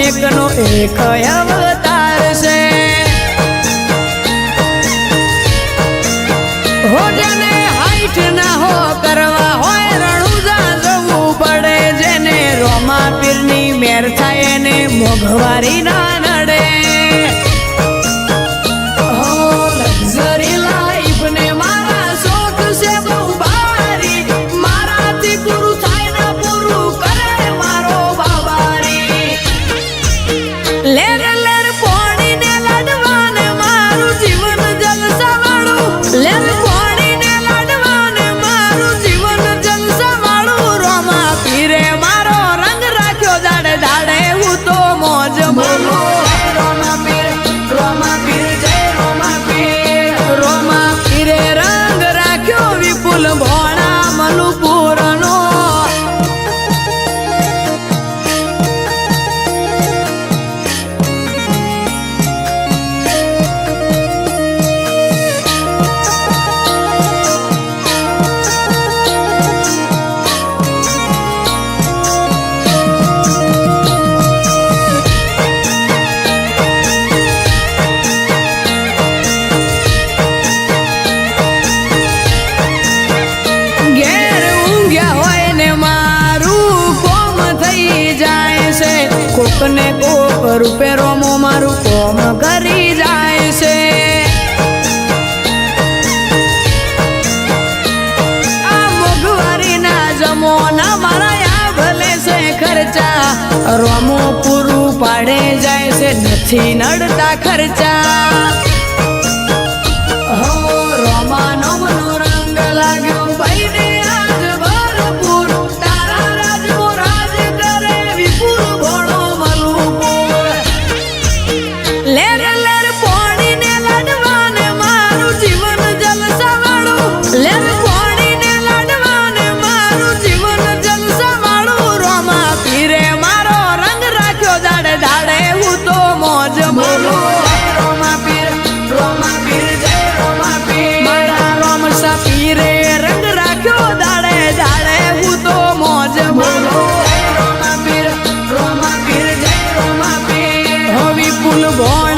એકનો એક અવતાર છે હો જેને હાઈટ ના હો કરવા હોય રણુજા જવું પડે જેને રોમા પીરની મેર થાય એને મોઘવારી ના નડે કોકને કોક રૂપે રોમો મારું કોમ કરી જાય છે આ મોઘવારી ના જમોના મારા આ ભલે છે ખર્ચા રોમો પૂરું પાડે જાય છે નથી નડતા ખર્ચા હો રોમાનો મનો રંગ લાગ્યો ભાઈને આજ ભરપૂર તારા રાજમો રાજ કરે વિપુલ ભણો boy